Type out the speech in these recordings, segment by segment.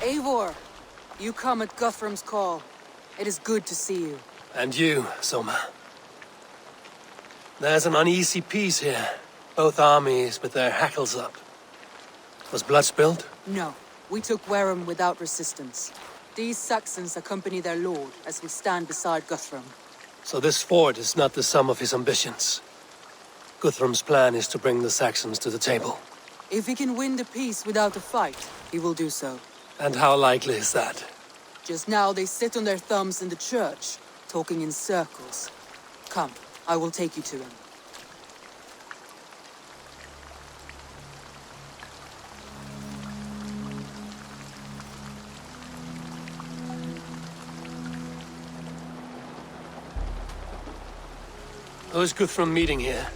Eivor, you come at Guthrum's call. It is good to see you. And you, Soma. There's an uneasy peace here. Both armies with their hackles up. Was blood spilled? No, we took Wareham without resistance. These Saxons accompany their lord as we stand beside Guthrum. So this fort is not the sum of his ambitions. Guthrum's plan is to bring the Saxons to the table. If he can win the peace without a fight, he will do so. And how likely is that? Just now they sit on their thumbs in the church, talking in circles. Come, I will take you to him. Who is Guthrum meeting here?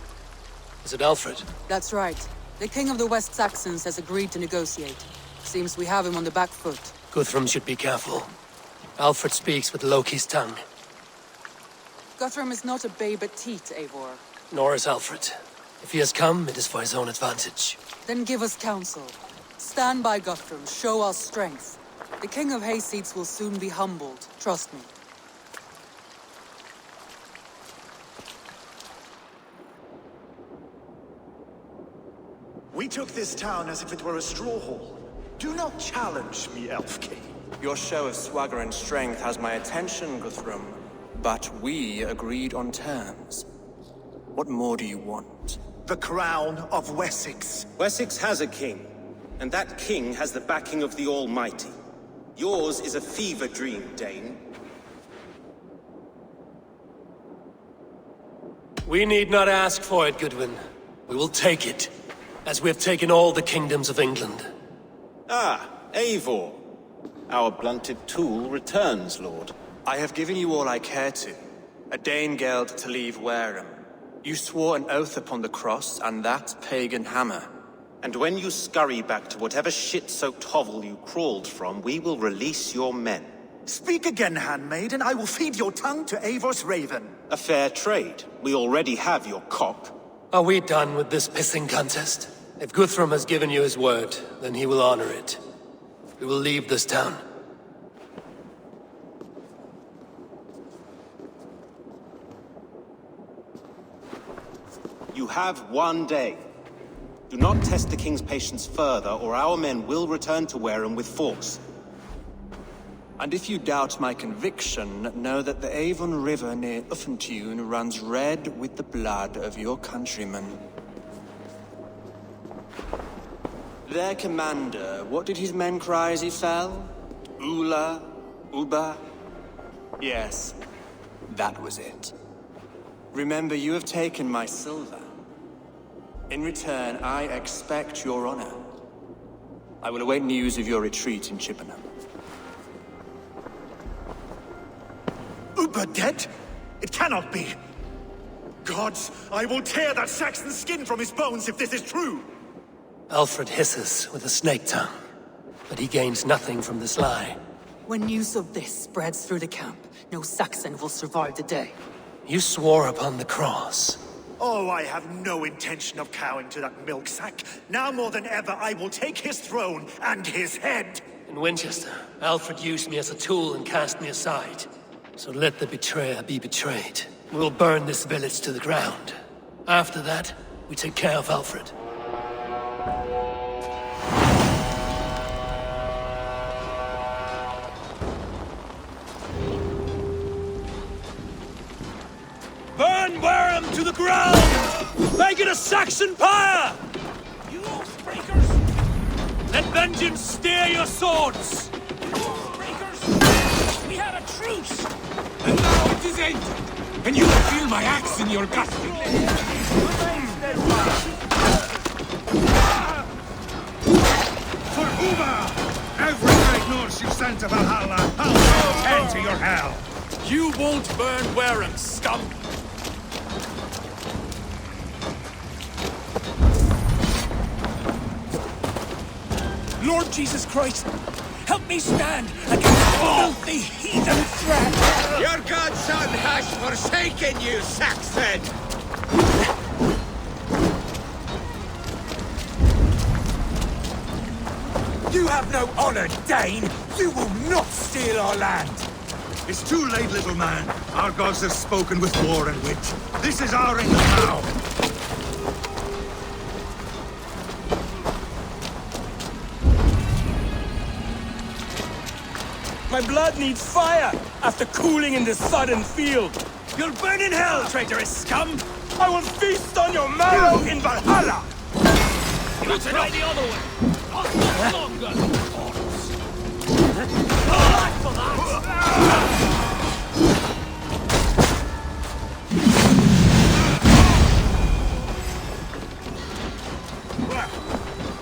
Is it Alfred? That's right. The king of the West Saxons has agreed to negotiate. Seems we have him on the back foot. Guthrum should be careful. Alfred speaks with Loki's tongue. Guthrum is not a babe at teat, Eivor. Nor is Alfred. If he has come, it is for his own advantage. Then give us counsel. Stand by Guthrum, show our strength. The king of Hayseeds will soon be humbled, trust me. We took this town as if it were a straw hall. Do not challenge me, Elf King. Your show of swagger and strength has my attention, Guthrum. But we agreed on terms. What more do you want? The crown of Wessex. Wessex has a king, and that king has the backing of the Almighty. Yours is a fever dream, Dane. We need not ask for it, Goodwin. We will take it, as we have taken all the kingdoms of England. Ah, Eivor. Our blunted tool returns, Lord. I have given you all I care to. A Danegeld to leave Wareham. You swore an oath upon the cross, and that pagan hammer. And when you scurry back to whatever shit-soaked hovel you crawled from, we will release your men. Speak again, handmaid, and I will feed your tongue to Eivor's raven. A fair trade. We already have your cock. Are we done with this pissing contest? If Guthrum has given you his word, then he will honor it. We will leave this town. You have 1 day. Do not test the king's patience further, or our men will return to Wareham with force. And if you doubt my conviction, know that the Avon River near Uffentune runs red with the blood of your countrymen. Their commander, what did his men cry as he fell? Ula? Uba? Yes, that was it. Remember, you have taken my silver. In return, I expect your honor. I will await news of your retreat in Chippenham. Uber dead? It cannot be. Gods, I will tear that Saxon skin from his bones if this is true. Alfred hisses with a snake tongue, but he gains nothing from this lie. When news of this spreads through the camp, no Saxon will survive the day. You swore upon the cross. Oh, I have no intention of cowing to that milk sack. Now more than ever, I will take his throne and his head. In Winchester, Alfred used me as a tool and cast me aside. So let the betrayer be betrayed. We will burn this village to the ground. After that, we take care of Alfred. Burn Wareham to the ground! Make it a Saxon pyre! You oath-breakers! Let vengeance steer your swords! You oath-breakers! We had a truce! And now it is ended! And you will feel my axe in your gut! For Uber! Every night north you send to Valhalla, I'll tend to your hell! You won't burn Wareham, scum! Lord Jesus Christ, help me stand against filthy heathen threat! Your godson has forsaken you, Saxon! You have no honor, Dane! You will not steal our land! It's too late, little man. Our gods have spoken with war and wit. This is our end now. My blood needs fire after cooling in the sodden field. You'll burn in hell, traitorous scum! I will feast on your marrow in Valhalla! You try the other way! Not longer! For that!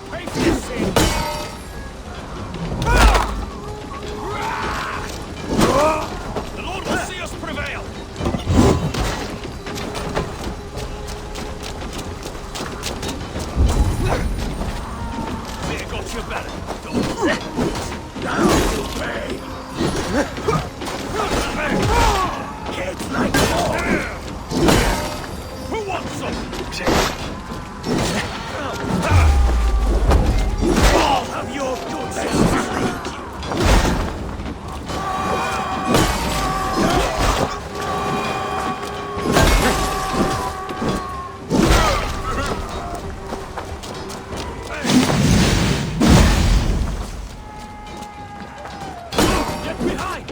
Pray for your sin! The Lord will see us prevail! There got your better. Kids like more! Who wants some? All of your good sense lead you! Get behind!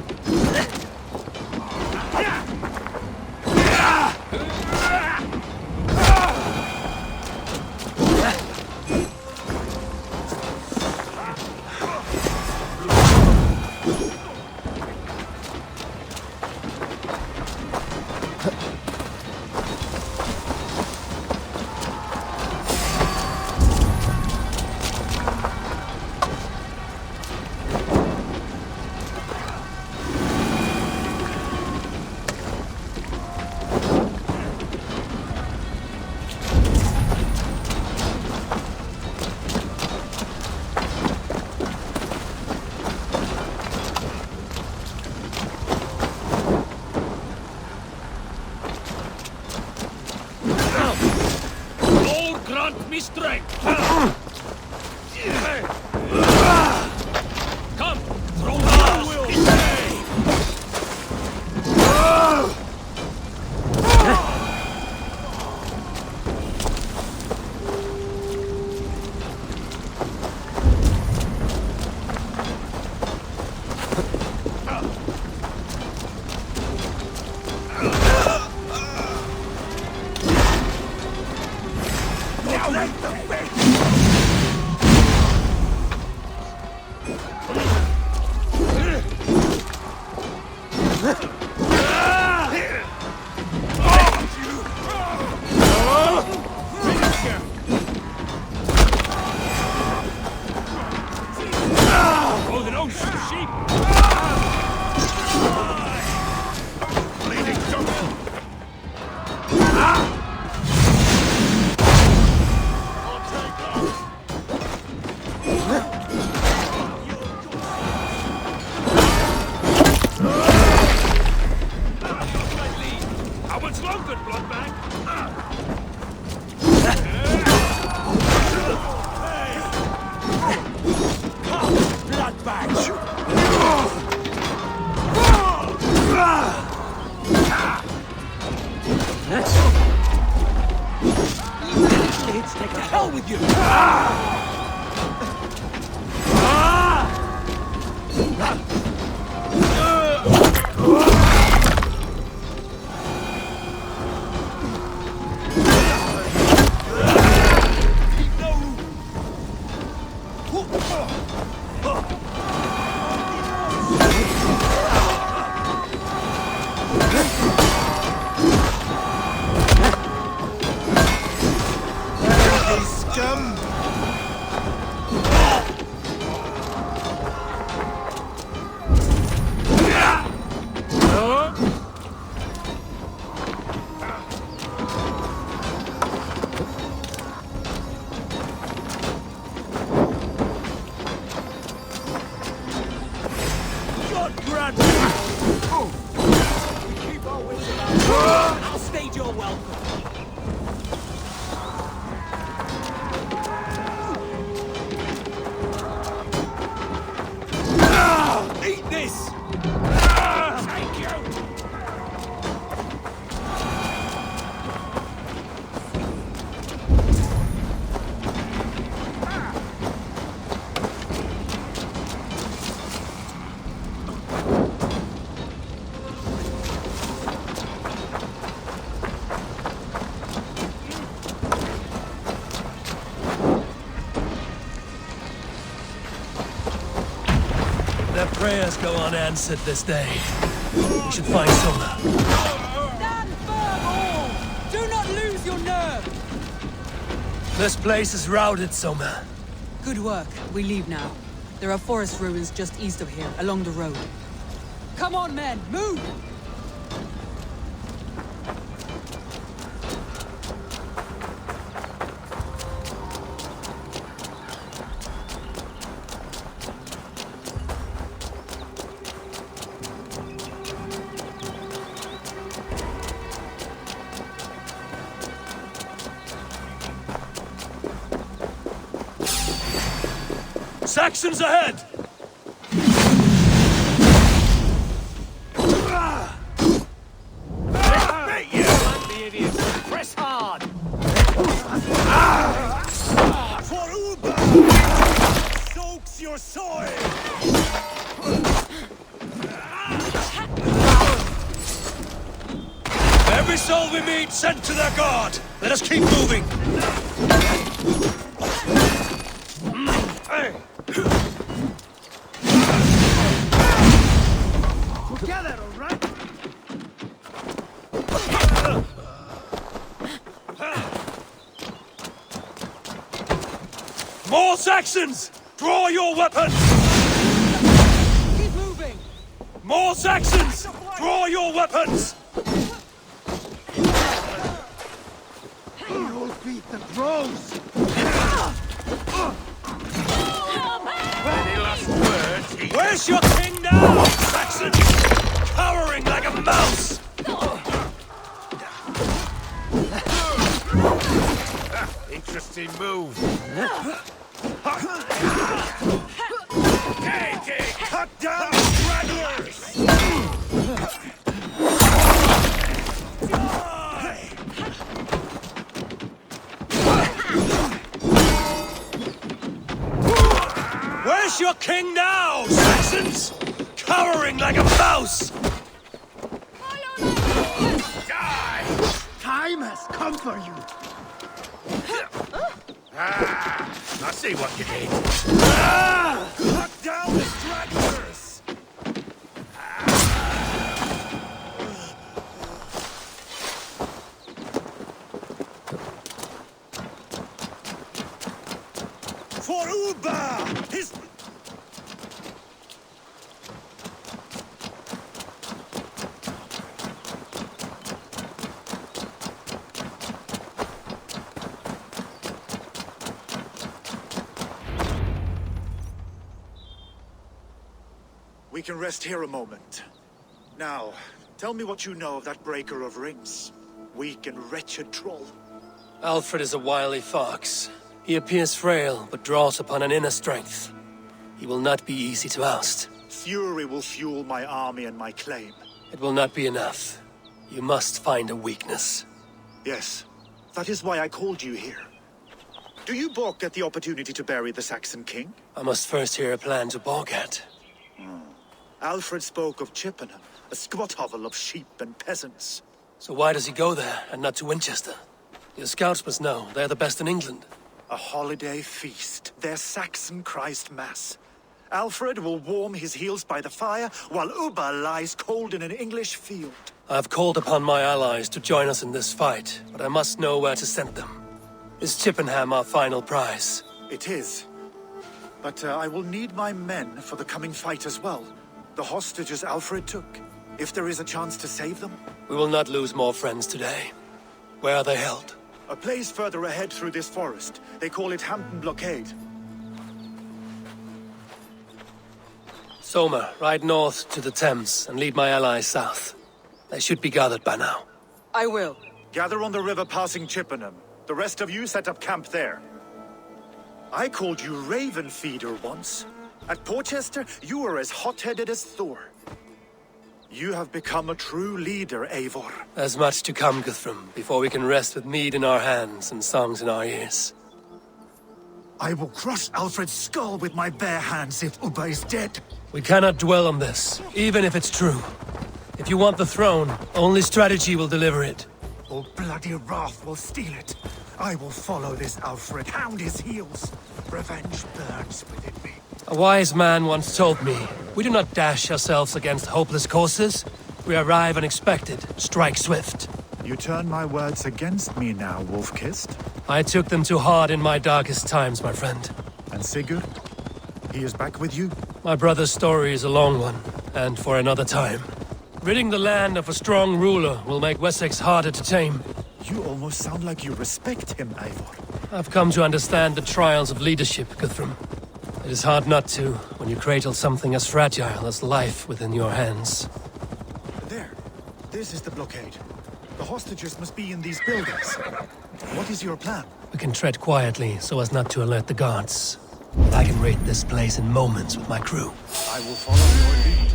Lord grant me strength! Come, throw the will! Now let the face! Oh, the ocean sheep! Bleeding jungle! How much longer, bloodbag? Blood bag! Kids, take the hell with you! Scum! God grant me! We keep our wits about. I'll stage your welcome. Their prayers go unanswered this day. We should find Soma. Stand firm, all! Do not lose your nerve! This place is routed, Soma. Good work. We leave now. There are forest ruins just east of here, along the road. Come on, men! Move! Saxons ahead! Press hard! For Uber! Soaks your soil! Every soul we meet sent to their god! Let us keep moving! Together, all right? More Saxons! Draw your weapons! Keep moving! More Saxons! Draw your weapons! You'll beat the drones! Any last words? Where's your king now, Saxons? Cowering like a mouse! Interesting move. Cut down the stragglers! Where's your king now, Saxons? Cowering like a mouse! Time has come for you! I see what you did. Cut down the stragglers! For Uber! His... We can rest here a moment. Now, tell me what you know of that breaker of rings. Weak and wretched troll. Alfred is a wily fox. He appears frail, but draws upon an inner strength. He will not be easy to oust. Fury will fuel my army and my claim. It will not be enough. You must find a weakness. Yes, that is why I called you here. Do you balk at the opportunity to bury the Saxon king? I must first hear a plan to balk at. Alfred spoke of Chippenham, a squat hovel of sheep and peasants. So why does he go there, and not to Winchester? Your scouts must know. They're the best in England. A holiday feast, their Saxon Christ Mass. Alfred will warm his heels by the fire, while Uber lies cold in an English field. I've called upon my allies to join us in this fight, but I must know where to send them. Is Chippenham our final prize? It is. But I will need my men for the coming fight as well. The hostages Alfred took. If there is a chance to save them. We will not lose more friends today. Where are they held? A place further ahead through this forest. They call it Hampton Blockade. Soma, ride north to the Thames and lead my allies south. They should be gathered by now. I will. Gather on the river passing Chippenham. The rest of you set up camp there. I called you Raven Feeder once. At Porchester, you were as hot-headed as Thor. You have become a true leader, Eivor. There's much to come, Guthrum, before we can rest with mead in our hands and songs in our ears. I will crush Alfred's skull with my bare hands if Ubba is dead. We cannot dwell on this, even if it's true. If you want the throne, only strategy will deliver it. Or bloody wrath will steal it. I will follow this Alfred, hound his heels. Revenge burns within me. A wise man once told me, We do not dash ourselves against hopeless courses. We arrive unexpected, strike swift. You turn my words against me now, Wolf-Kissed. I took them too hard in my darkest times, my friend. And Sigurd? He is back with you? My brother's story is a long one, and for another time. Ridding the land of a strong ruler will make Wessex harder to tame. You almost sound like you respect him, Eivor. I've come to understand the trials of leadership, Guthrum. It is hard not to, when you cradle something as fragile as life within your hands. There. This is the blockade. The hostages must be in these buildings. What is your plan? We can tread quietly so as not to alert the guards. I can raid this place in moments with my crew. I will follow your lead.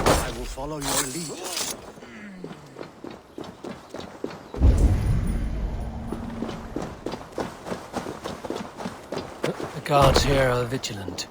I will follow your lead. The guards here are vigilant.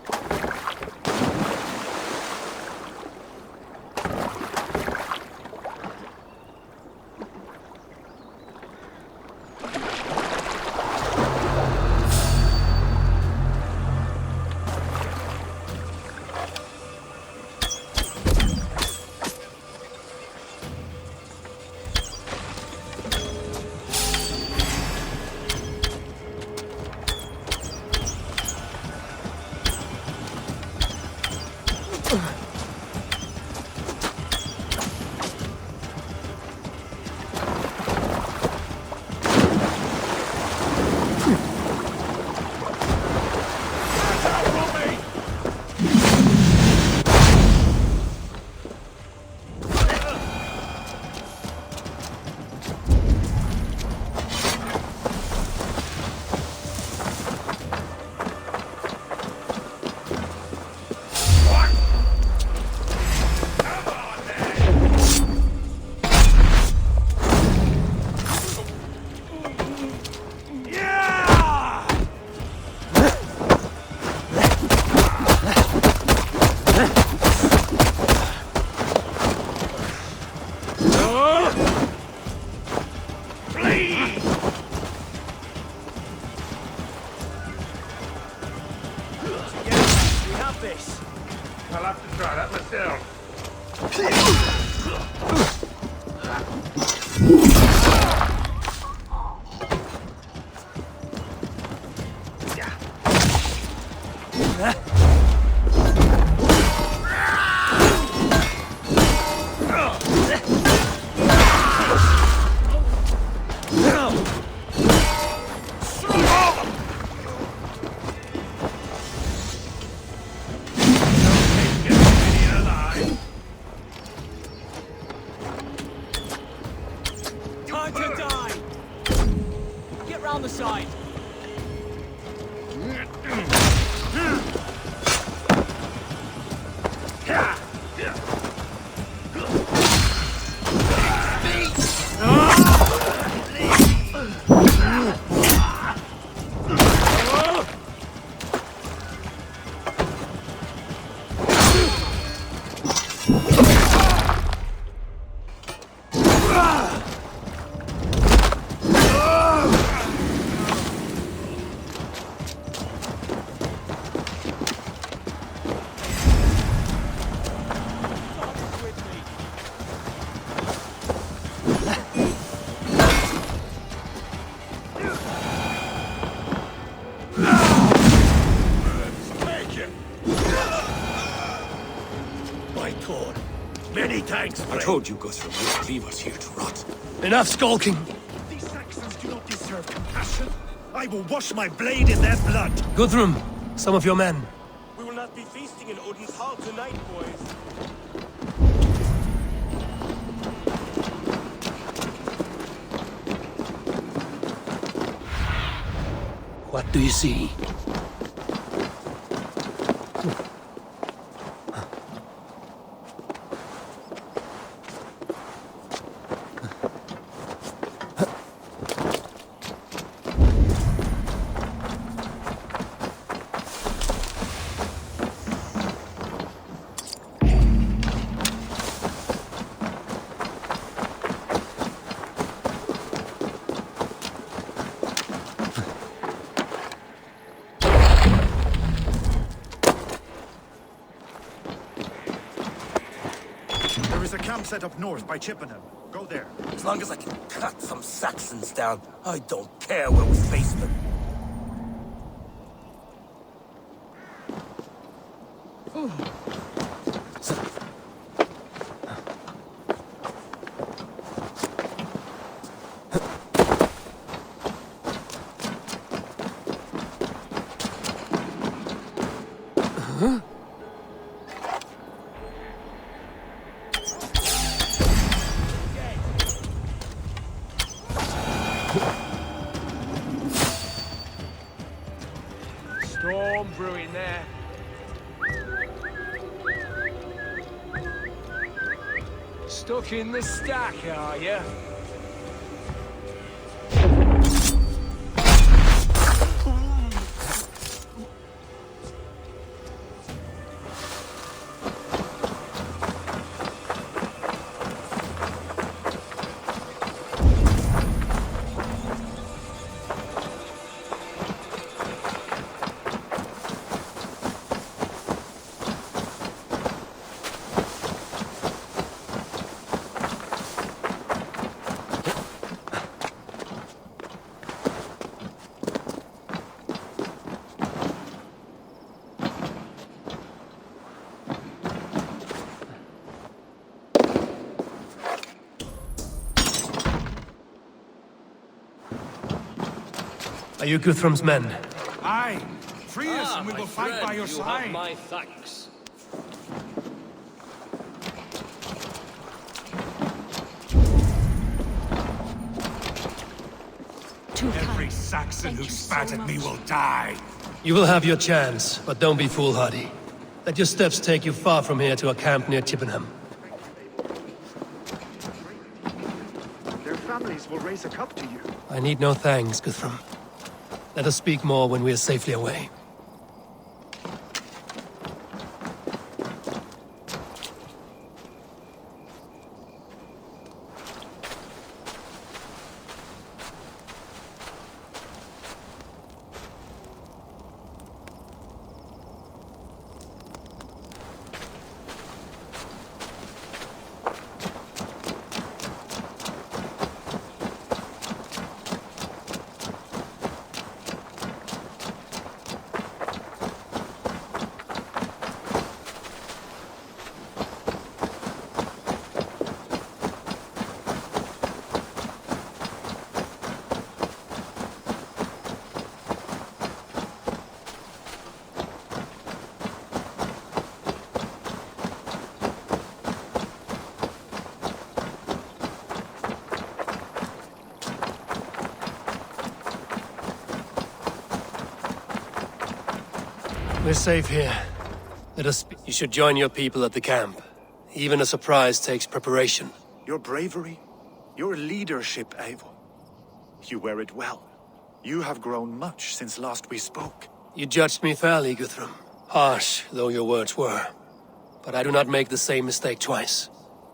I'll have to try that myself. I told you, Guthrum, you would leave us here to rot. Enough skulking! These Saxons do not deserve compassion. I will wash my blade in their blood. Guthrum, some of your men. We will not be feasting in Odin's hall tonight, boys. What do you see? There's a camp set up north by Chippenham. Go there. As long as I can cut some Saxons down, I don't care where we face them. Storm brewing there. Stuck in the stack, are you? Are you Guthrum's men? Aye. Free us and we will fight by your side. Have my thanks. Every Saxon who spat at me will die. You will have your chance, but don't be foolhardy. Let your steps take you far from here to a camp near Chippenham. Their families will raise a cup to you. I need no thanks, Guthrum. Let us speak more when we are safely away. We're safe here. Let us You should join your people at the camp. Even a surprise takes preparation. Your bravery, your leadership, Eivor. You wear it well. You have grown much since last we spoke. You judged me fairly, Guthrum. Harsh though your words were. But I do not make the same mistake twice.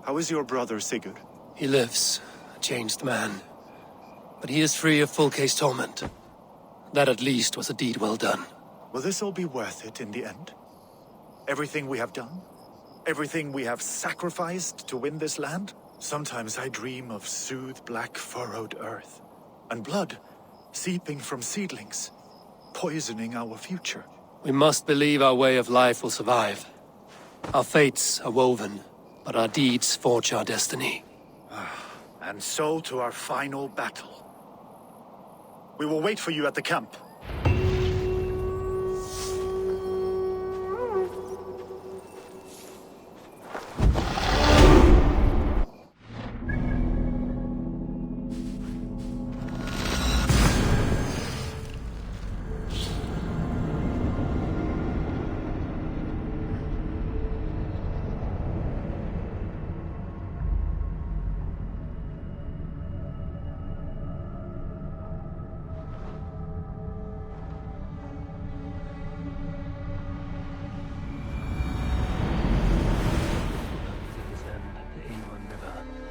How is your brother, Sigurd? He lives, a changed man. But he is free of full case torment. That at least was a deed well done. Will this all be worth it in the end? Everything we have done? Everything we have sacrificed to win this land? Sometimes I dream of soothed black furrowed earth. And blood seeping from seedlings, poisoning our future. We must believe our way of life will survive. Our fates are woven, but our deeds forge our destiny. And so to our final battle. We will wait for you at the camp.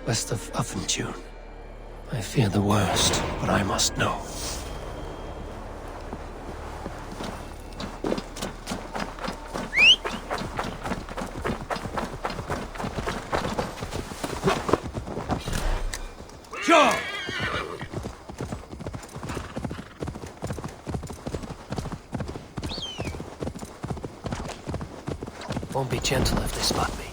West of Uffentune. I fear the worst, but I must know. Sure! Won't be gentle if they spot me.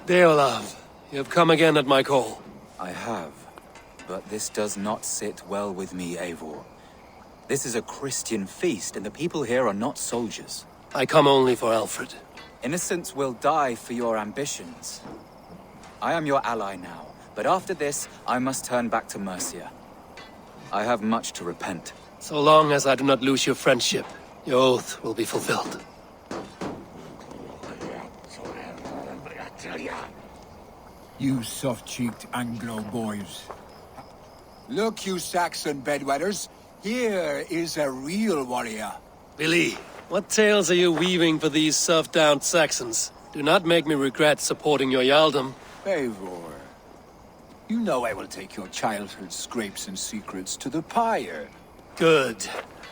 Deolav, you have come again at my call. I have, but this does not sit well with me, Eivor. This is a Christian feast, and the people here are not soldiers. I come only for Alfred. Innocents will die for your ambitions. I am your ally now, but after this, I must turn back to Mercia. I have much to repent. So long as I do not lose your friendship, your oath will be fulfilled. You soft-cheeked Anglo boys. Look, you Saxon bedwetters. Here is a real warrior. Billy, what tales are you weaving for these serf-down Saxons? Do not make me regret supporting your Jarldom. Eivor, you know I will take your childhood scrapes and secrets to the pyre. Good.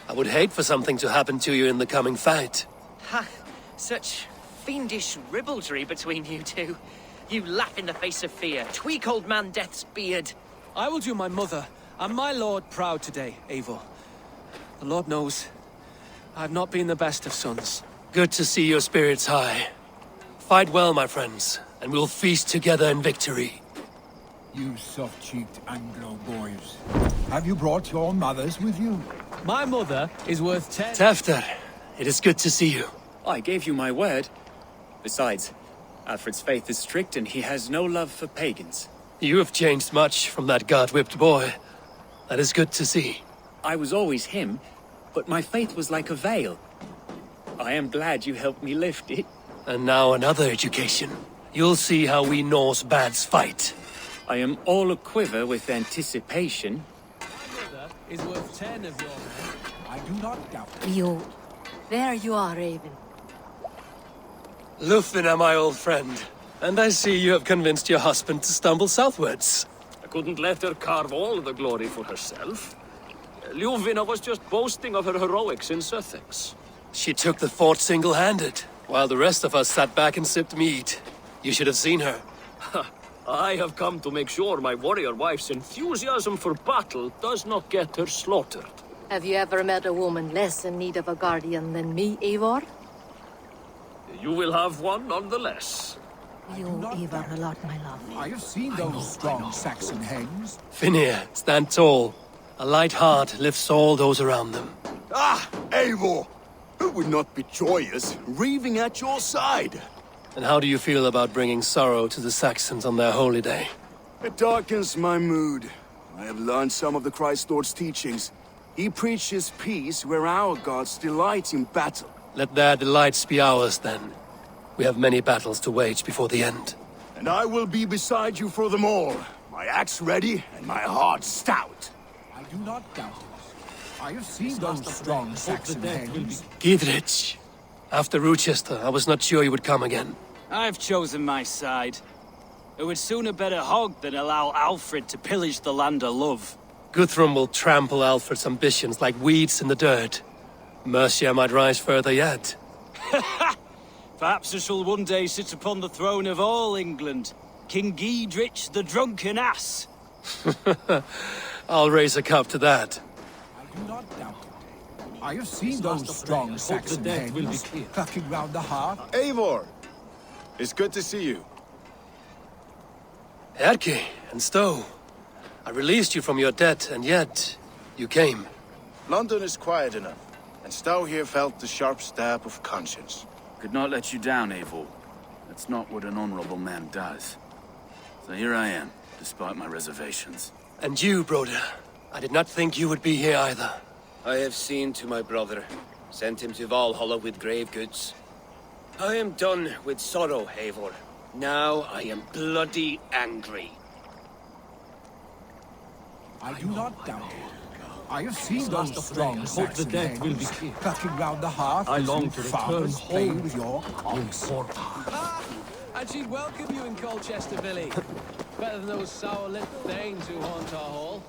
I would hate for something to happen to you in the coming fight. Ha! Such fiendish ribaldry between you two. You laugh in the face of fear, tweak old man Death's beard. I will do my mother and my lord proud today, Eivor. The Lord knows, I have not been the best of sons. Good to see your spirits high. Fight well, my friends, and we'll feast together in victory. You soft-cheeked Anglo boys. Have you brought your mothers with you? My mother is worth 10... Tefter, it is good to see you. I gave you my word. Besides, Alfred's faith is strict and he has no love for pagans. You have changed much from that god-whipped boy. That is good to see. I was always him, but my faith was like a veil. I am glad you helped me lift it. And now another education. You'll see how we Norse bads fight. I am all a-quiver with anticipation. My mother is worth 10 of your men. I do not doubt it. You. There you are, Raven. Lufina, my old friend. And I see you have convinced your husband to stumble southwards. I couldn't let her carve all the glory for herself. Ljuvina was just boasting of her heroics in Sussex. She took the fort single-handed, while the rest of us sat back and sipped mead. You should have seen her. I have come to make sure my warrior wife's enthusiasm for battle does not get her slaughtered. Have you ever met a woman less in need of a guardian than me, Eivor? You will have one nonetheless. You owe Eivor a lot, my love. I have seen those strong Saxon hens. Finir, stand tall. A light heart lifts all those around them. Ah, Eivor! Who would not be joyous, raving at your side? And how do you feel about bringing sorrow to the Saxons on their holy day? It darkens my mood. I have learned some of the Christ Lord's teachings. He preaches peace where our gods delight in battle. Let their delights be ours, then. We have many battles to wage before the end. And I will be beside you for them all. My axe ready and my heart stout. I do not doubt it. I have seen those strong Saxon hens. Gidrich. After Rochester, I was not sure you would come again. I've chosen my side. It would sooner bet a hog than allow Alfred to pillage the land of love. Guthrum will trample Alfred's ambitions like weeds in the dirt. Mercia might rise further yet. Perhaps I shall one day sit upon the throne of all England. King Gidrich the drunken ass. I'll raise a cup to that. I do not doubt it. I have seen those strong Saxon hens clucking round the hearth. Eivor! It's good to see you. Erke and Stowe. I released you from your debt, and yet you came. London is quiet enough, and Stowe here felt the sharp stab of conscience. Could not let you down, Eivor. That's not what an honorable man does. So here I am, despite my reservations. And you, Broder. I did not think you would be here either. I have seen to my brother. Sent him to Valhalla with grave goods. I am done with sorrow, Eivor. Now I am bloody angry. I do not doubt it. I have seen those strong Saxon dames cutting round the hearth. I long to return home with your ox. And she'd welcome you in Colchester, Billy. Better than those sour-lipped thanes who haunt our hall.